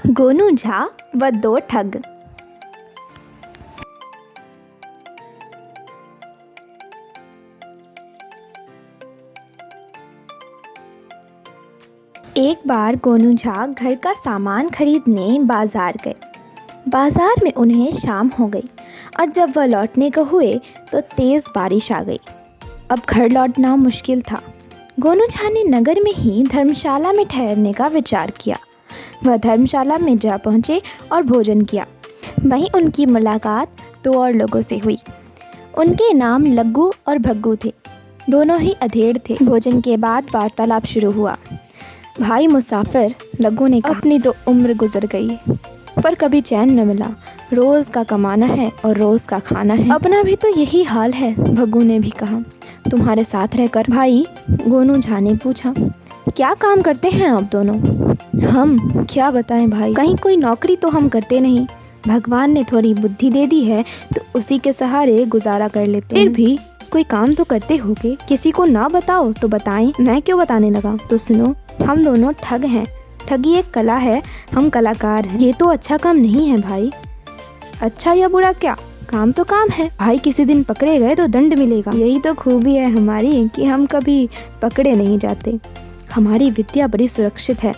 गोनू झा व दो ठग। एक बार गोनू झा घर का सामान खरीदने बाजार गए। बाजार में उन्हें शाम हो गई और जब वह लौटने को हुए तो तेज़ बारिश आ गई। अब घर लौटना मुश्किल था। गोनू झा ने नगर में ही धर्मशाला में ठहरने का विचार किया। वह धर्मशाला में जा पहुँचे और भोजन किया। वहीं उनकी मुलाकात दो और लोगों से हुई। उनके नाम लग्गू और भग्गू थे। दोनों ही अधेड़ थे। भोजन के बाद वार्तालाप शुरू हुआ। भाई मुसाफिर, लग्गू ने कहा, अपनी तो उम्र गुजर गई पर कभी चैन न मिला। रोज़ का कमाना है और रोज़ का खाना है। अपना भी तो यही हाल है, भग्गू ने भी कहा। तुम्हारे साथ रहकर भाई, गोनू झा ने पूछा, क्या काम करते हैं आप दोनों? हम क्या बताएं भाई, कहीं कोई नौकरी तो हम करते नहीं। भगवान ने थोड़ी बुद्धि दे दी है तो उसी के सहारे गुजारा कर लेते हैं। फिर भी कोई काम तो करते होगे। किसी को ना बताओ तो बताएं। मैं क्यों बताने लगा? तो सुनो, हम दोनों ठग हैं। ठगी एक कला है, हम कलाकार हैं। ये तो अच्छा काम नहीं है भाई। अच्छा या बुरा क्या, काम तो काम है भाई। किसी दिन पकड़े गए तो दंड मिलेगा। यही तो खूबी है हमारी कि हम कभी पकड़े नहीं जाते। हमारी विद्या बड़ी सुरक्षित है।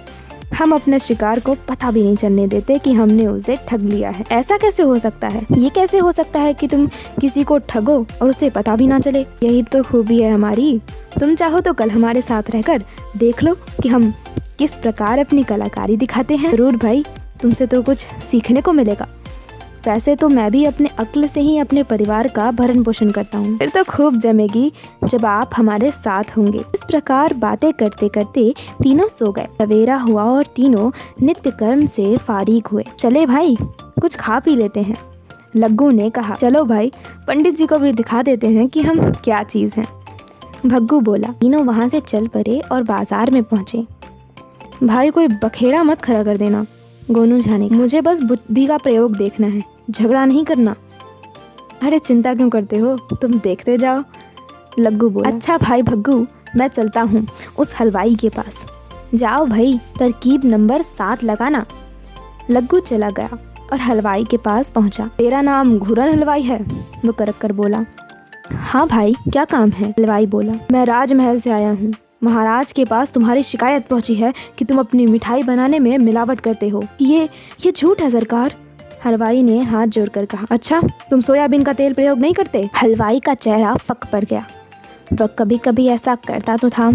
हम अपने शिकार को पता भी नहीं चलने देते कि हमने उसे ठग लिया है। ऐसा कैसे हो सकता है? ये कैसे हो सकता है कि तुम किसी को ठगो और उसे पता भी ना चले? यही तो खूबी है हमारी। तुम चाहो तो कल हमारे साथ रहकर देख लो कि हम किस प्रकार अपनी कलाकारी दिखाते हैं। जरूर भाई, तुमसे तो कुछ सीखने को मिलेगा। वैसे तो मैं भी अपने अक्ल से ही अपने परिवार का भरण पोषण करता हूँ। फिर तो खूब जमेगी जब आप हमारे साथ होंगे। इस प्रकार बातें करते करते तीनों सो गए। सवेरा हुआ और तीनों नित्य कर्म से फारिग हुए। चले भाई, कुछ खा पी लेते हैं, लग्गू ने कहा। चलो भाई, पंडित जी को भी दिखा देते हैं कि हम क्या चीज़ हैं, भग्गू बोला। तीनों वहाँ से चल पड़े और बाजार में पहुँचे। भाई, कोई बखेड़ा मत खड़ा कर देना, गोनू झा ने। मुझे बस बुद्धि का प्रयोग देखना है, झगड़ा नहीं करना। अरे चिंता क्यों करते हो, तुम देखते जाओ, लग्गू बोला। अच्छा भाई भग्गू, मैं चलता हूँ उस हलवाई के पास। जाओ भाई, तरकीब नंबर 7 लगाना। लग्गू चला गया और हलवाई के पास पहुँचा। तेरा नाम घूरन हलवाई है? वो करक कर बोला। हाँ भाई, क्या काम है? हलवाई बोला। मैं राजमहल से आया हूँ। महाराज के पास तुम्हारी शिकायत पहुंची है कि तुम अपनी मिठाई बनाने में मिलावट करते हो। ये झूठ है सरकार, हलवाई ने हाथ जोड़कर कहा। अच्छा, तुम सोयाबीन का तेल प्रयोग नहीं करते? हलवाई का चेहरा फक पड़ गया। वह कभी कभी ऐसा करता तो था।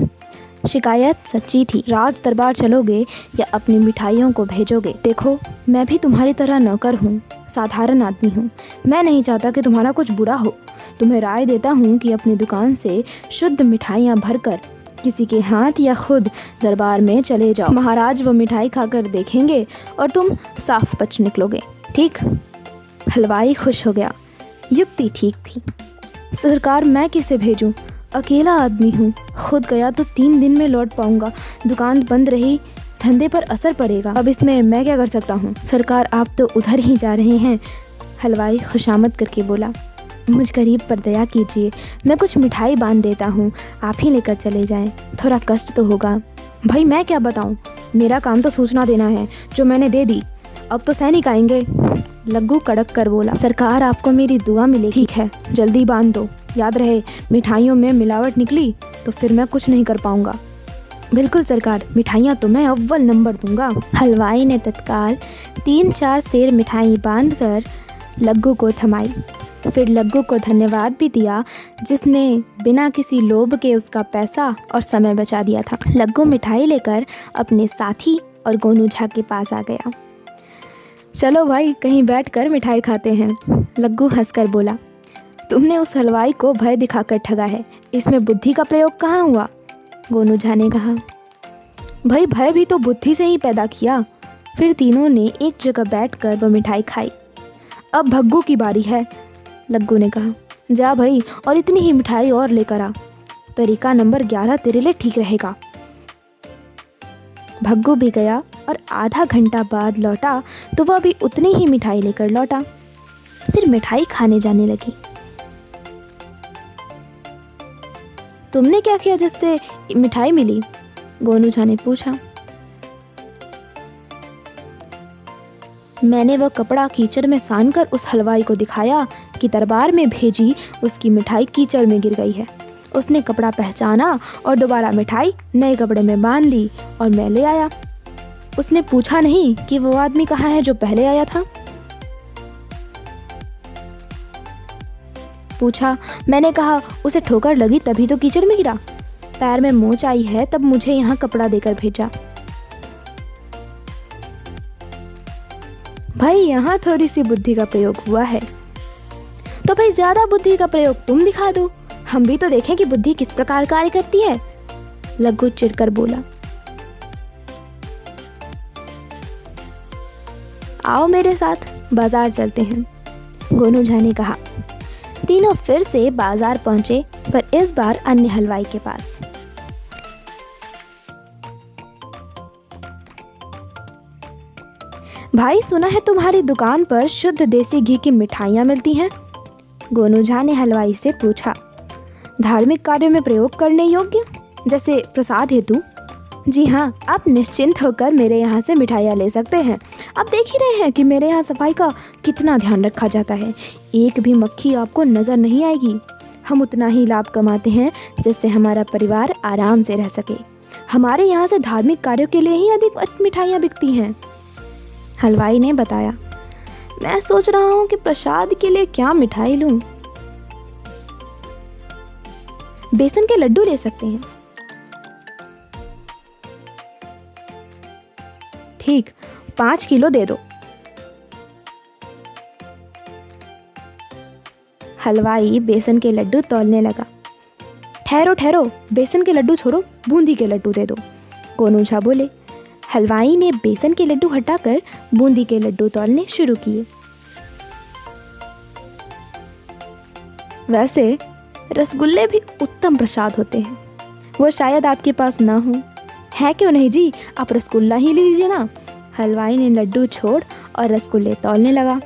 शिकायत सच्ची थी। राज दरबार चलोगे या अपनी मिठाइयों को भेजोगे? देखो, मैं भी तुम्हारी तरह नौकर हूँ, साधारण आदमी हूँ। मैं नहीं चाहता कि तुम्हारा कुछ बुरा हो। तुम्हें राय देता हूँ कि अपनी दुकान से शुद्ध मिठाइयाँ भरकर किसी के हाथ या खुद दरबार में चले जाओ। महाराज वो मिठाई खाकर देखेंगे और तुम साफ बच निकलोगे। ठीक? हलवाई खुश हो गया। युक्ति ठीक थी। सरकार, मैं किसे भेजूं? अकेला आदमी हूँ। खुद गया तो 3 दिन में लौट पाऊंगा। दुकान बंद रही, धंधे पर असर पड़ेगा। अब इसमें मैं क्या कर सकता हूँ? सरकार, आप तो उधर ही जा रहे हैं, हलवाई खुशामद करके बोला। मुझ गरीब पर दया कीजिए, मैं कुछ मिठाई बांध देता हूँ, आप ही लेकर चले जाएं। थोड़ा कष्ट तो होगा। भाई, मैं क्या बताऊँ, मेरा काम तो सूचना देना है, जो मैंने दे दी। अब तो सैनिक आएंगे, लग्गू कड़क कर बोला। सरकार, आपको मेरी दुआ मिलेगी। ठीक है, जल्दी बांध दो। याद रहे, मिठाइयों में मिलावट निकली तो फिर मैं कुछ नहीं कर पाऊँगा। बिल्कुल सरकार, मिठाइयाँ तो मैं अव्वल नंबर दूंगा। हलवाई ने तत्काल 3-4 सेर मिठाई बांध कर लग्गू को थमाई। फिर लग्गू को धन्यवाद भी दिया, जिसने बिना किसी लोभ के उसका पैसा और समय बचा दिया था। लग्गू मिठाई लेकर अपने साथी और गोनू झा के पास आ गया। चलो भाई, कहीं बैठकर मिठाई खाते हैं, लग्गू हंसकर बोला। तुमने उस हलवाई को भय दिखाकर ठगा है, इसमें बुद्धि का प्रयोग कहाँ हुआ? गोनू झा ने कहा। भाई, भय भी तो बुद्धि से ही पैदा किया। फिर तीनों ने एक जगह बैठकर वो मिठाई खाई। अब भग्गू की बारी है, लग्गू ने कहा। जा भाई, और इतनी ही मिठाई और लेकर आ। तरीका नंबर 11 तेरे लिए ठीक रहेगा। भग्गू भी गया और आधा घंटा बाद लौटा तो वह भी उतनी ही मिठाई लेकर लौटा। फिर मिठाई खाने जाने लगी। तुमने क्या किया जिससे मिठाई मिली? गोनू झा ने पूछा। मैंने वह कपड़ा कीचड़ में सानकर उस हलवाई को दिखाया कि दरबार में भेजी उसकी मिठाई कीचड़ में गिर गई है। उसने कपड़ा पहचाना और दोबारा मिठाई नए कपड़े में बांध दी और मैं ले आया। उसने पूछा नहीं कि वो आदमी कहाँ है जो पहले आया था। पूछा, मैंने कहा उसे ठोकर लगी तभी तो कीचड़ में गिरा। पैर में मोच आई है तब मुझे यहाँ कपड़ा देकर भेजा। भाई यहाँ थोड़ी सी बुद्धि का प्रयोग हुआ है। तो भाई ज्यादा बुद्धि का प्रयोग तुम दिखा दो, हम भी तो देखें कि बुद्धि किस प्रकार कार्य करती है। लग्गू चिढ़कर बोला। आओ मेरे साथ बाजार चलते हैं, गोनू झा ने कहा। तीनों फिर से बाजार पहुंचे, पर इस बार अन्य हलवाई के पास। भाई सुना है तुम्हारी दुकान पर शुद्ध देसी घी की मिठाइयाँ मिलती हैं? गोनू झा ने हलवाई से पूछा। धार्मिक कार्यों में प्रयोग करने योग्य, जैसे प्रसाद हेतु? जी हाँ, आप निश्चिंत होकर मेरे यहाँ से मिठाइयाँ ले सकते हैं। आप देख ही रहे हैं कि मेरे यहाँ सफाई का कितना ध्यान रखा जाता है। एक भी मक्खी आपको नज़र नहीं आएगी। हम उतना ही लाभ कमाते हैं जिससे हमारा परिवार आराम से रह सके। हमारे यहाँ से धार्मिक कार्यों के लिए ही अधिक मिठाइयाँ बिकती हैं। हलवाई ने बताया। मैं सोच रहा हूँ कि प्रसाद के लिए क्या मिठाई लूँ। बेसन के लड्डू ले सकते हैं। ठीक, 5 किलो दे दो। हलवाई बेसन के लड्डू तौलने लगा। ठहरो ठहरो, बेसन के लड्डू छोड़ो, बूंदी के लड्डू दे दो, गोनू झा बोले। हलवाई ने बेसन के लड्डू हटाकर बूंदी के लड्डू तौलने शुरू किए। वैसे रसगुल्ले भी उत्तम प्रसाद होते हैं, वो शायद आपके पास ना हो। है क्यों नहीं जी, आप रसगुल्ला ही ले लीजिए ना। हलवाई ने लड्डू छोड़ और रसगुल्ले तौलने लगा।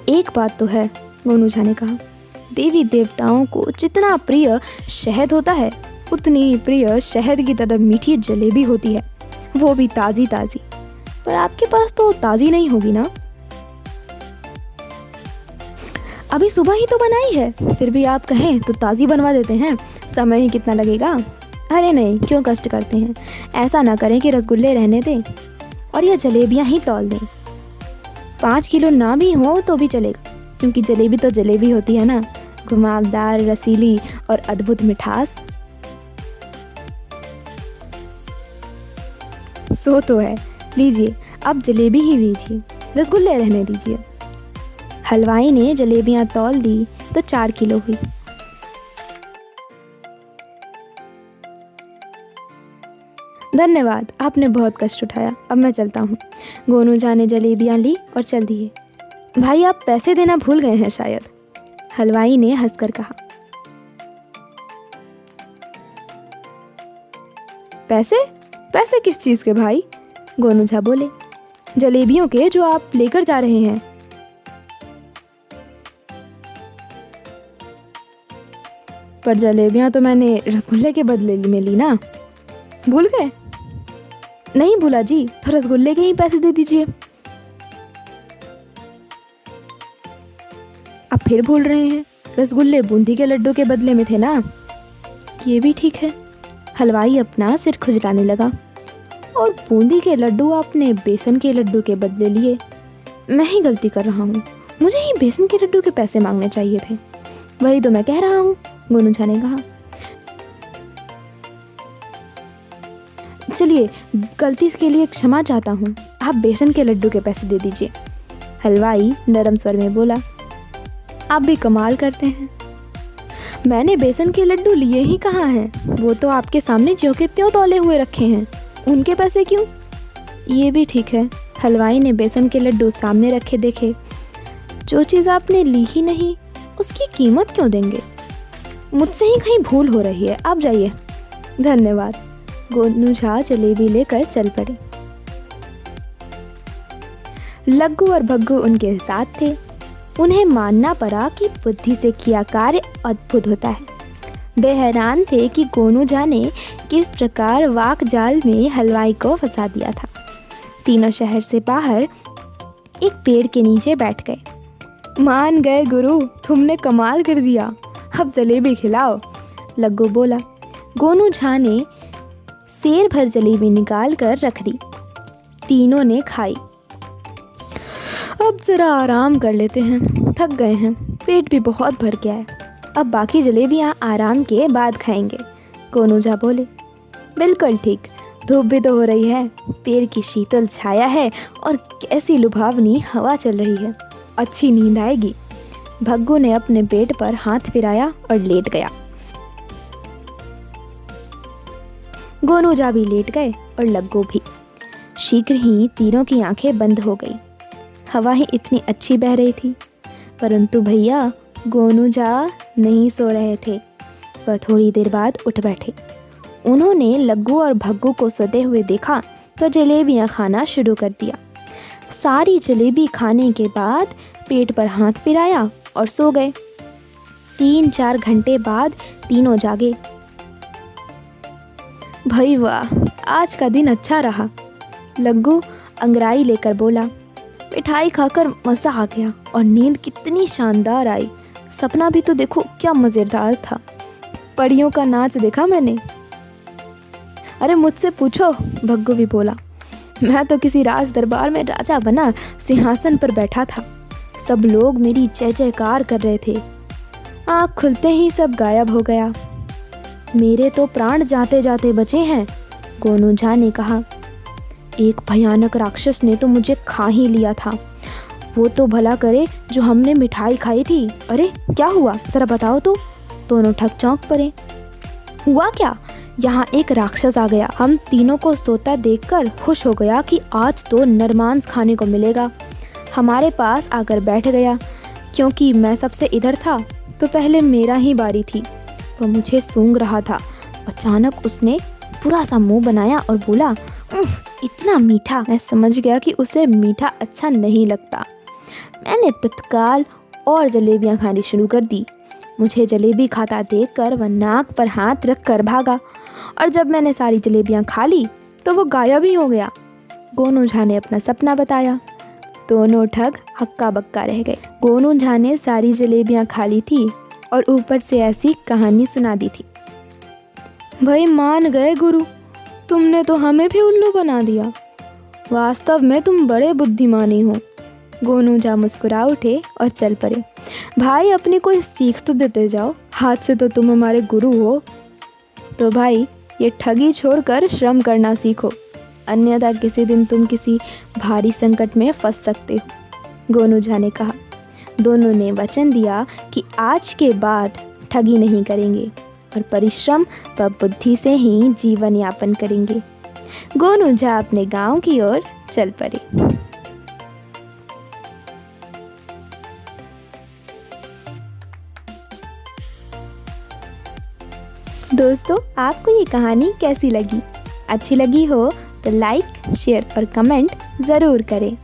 एक बात तो है, गोनू झा ने कहा, देवी देवताओं को जितना प्रिय शहद होता है उतनी प्रिय शहद की तरह मीठी जलेबी होती है, वो भी ताज़ी ताज़ी। पर आपके पास तो ताज़ी नहीं होगी ना। अभी सुबह ही तो बनाई है, फिर भी आप कहें तो ताज़ी बनवा देते हैं। समय ही कितना लगेगा। अरे नहीं, क्यों कष्ट करते हैं। ऐसा ना करें कि रसगुल्ले रहने दें और यह जलेबियाँ ही तौल दें। 5 किलो ना भी हो तो भी चलेगा, क्योंकि जलेबी तो जलेबी होती है ना, घुमावदार, रसीली और अद्भुत मिठास। सो तो है, लीजिए अब जलेबी ही लीजिए, रसगुल्ले रहने दीजिए। हलवाई ने जलेबियां तौल दी तो 4 किलो हुई। धन्यवाद, आपने बहुत कष्ट उठाया, अब मैं चलता हूँ। गोनू झा ने जलेबियां ली और चल दिए। भाई आप पैसे देना भूल गए हैं शायद, हलवाई ने हंसकर कहा। पैसे? पैसे किस चीज़ के भाई? गोनू झा बोले। जलेबियों के जो आप लेकर जा रहे हैं। पर जलेबियां तो मैंने रसगुल्ले के बदले में ली ना, भूल गए? नहीं भूला जी, तो रसगुल्ले के ही पैसे दे दीजिए। अब फिर भूल रहे हैं, रसगुल्ले बूंदी के लड्डू के बदले में थे ना। ये भी ठीक है। हलवाई अपना सिर खुजलाने लगा। और बूंदी के लड्डू आपने बेसन के लड्डू के बदले लिए। मैं ही गलती कर रहा हूँ, मुझे ही बेसन के लड्डू के पैसे मांगने चाहिए थे। वही तो मैं कह रहा हूँ, गोनू झा ने कहा। चलिए, गलती के लिए क्षमा चाहता हूँ, आप बेसन के लड्डू के पैसे दे दीजिए, हलवाई नरम स्वर में बोला। आप भी कमाल करते हैं, मैंने बेसन के लड्डू लिए ही कहाँ हैं, वो तो आपके सामने ज्यों के त्यों तौले हुए रखे हैं, उनके पैसे क्यों? ये भी ठीक है, हलवाई ने बेसन के लड्डू सामने रखे देखे। जो चीज़ आपने ली ही नहीं उसकी कीमत क्यों देंगे? मुझसे ही कहीं भूल हो रही है, आप जाइए। धन्यवाद। गोनू झा जलेबी लेकर चल पड़े। लग्गू और भग्गू उनके साथ थे। उन्हें मानना पड़ा कि बुद्धि से किया कार्य अद्भुत होता है। वे हैरान थे कि गोनू झा ने किस प्रकार वाक जाल में हलवाई को फंसा दिया था। तीनों शहर से बाहर एक पेड़ के नीचे बैठ गए। मान गए गुरु, तुमने कमाल कर दिया, अब जलेबी खिलाओ, लग्गू बोला। गोनू झा ने सेर भर जलेबी निकाल कर रख दी। तीनों ने खाई। अब ज़रा आराम कर लेते हैं, थक गए हैं, पेट भी बहुत भर गया है, अब बाकी जलेबियाँ आराम के बाद खाएंगे, गोनू झा बोले। बिल्कुल ठीक, धूप भी तो हो रही है, पेड़ की शीतल छाया है और कैसी लुभावनी हवा चल रही है, अच्छी नींद आएगी। भग्गू ने अपने पेट पर हाथ फिराया और लेट गया। गोनू झा भी लेट गए और लग्गू भी। शीघ्र ही तीनों की आंखें बंद हो गई। हवा ही इतनी अच्छी बह रही थी, परंतु भैया गोनू झा नहीं सो रहे थे। वह थोड़ी देर बाद उठ बैठे। उन्होंने लग्गू और भग्गू को सोते हुए देखा तो जलेबियां खाना शुरू कर दिया। सारी जलेबी खाने के बाद पेट पर हाथ फिराया और सो गए। 3-4 घंटे बाद तीनों जागे। भाई वाह, आज का दिन अच्छा रहा, लग्गू अंगड़ाई लेकर बोला। मिठाई खाकर मज़ा आ गया और नींद कितनी शानदार आई। सपना भी तो देखो क्या मज़ेदार था। परियों का नाच देखा मैंने। अरे मुझसे पूछो, भग्गू भी बोला। मैं तो किसी राज दरबार में राजा बना सिंहासन पर बैठा था। सब लोग मेरी जय जयकार कर रहे थे। आँख खुलते ही सब गायब हो गया। मेरे तो प्राण जाते जाते बचे हैं, गोनू झा ने कहा। एक भयानक राक्षस ने तो मुझे खा ही लिया था। वो तो भला करे जो हमने मिठाई खाई थी। अरे क्या हुआ, ज़रा बताओ तो। दोनों ठग चौंक पड़े। हुआ क्या? यहाँ एक राक्षस आ गया। हम तीनों को सोता देखकर खुश हो गया कि आज तो नरमांस खाने को मिलेगा। हमारे पास आकर बैठ गया। क्योंकि मैं सबसे इधर था तो पहले मेरा ही बारी थी। वह मुझे सूंघ रहा था। अचानक उसने बुरा सा मुंह बनाया और बोला, इतना मीठा। मैं समझ गया कि उसे मीठा अच्छा नहीं लगता। मैंने तत्काल और जलेबियां खानी शुरू कर दी। मुझे जलेबी खाता देखकर वह नाक पर हाथ रख कर भागा और जब मैंने सारी जलेबियां खा ली तो वो गायब ही हो गया। गोनू झा ने अपना सपना बताया। दोनों ठग हक्का बक्का रह गए। गोनू झा ने सारी जलेबियां खा ली थी और ऊपर से ऐसी कहानी सुना दी थी। भाई मान गए गुरु, तुमने तो हमें भी उल्लू बना दिया। वास्तव में तुम बड़े बुद्धिमानी हो। गोनू झा मुस्कुरा उठे और चल पड़े। भाई अपनी कोई सीख तो देते जाओ, हाथ से तो तुम हमारे गुरु हो। तो भाई ये ठगी छोड़कर श्रम करना सीखो, अन्यथा किसी दिन तुम किसी भारी संकट में फंस सकते हो, गोनू झा ने कहा। दोनों ने वचन दिया कि आज के बाद ठगी नहीं करेंगे और परिश्रम व बुद्धि से ही जीवन यापन करेंगे। गोनू झा अपने गांव की ओर चल पड़े। दोस्तों, आपको ये कहानी कैसी लगी? अच्छी लगी हो तो लाइक, शेयर और कमेंट ज़रूर करें।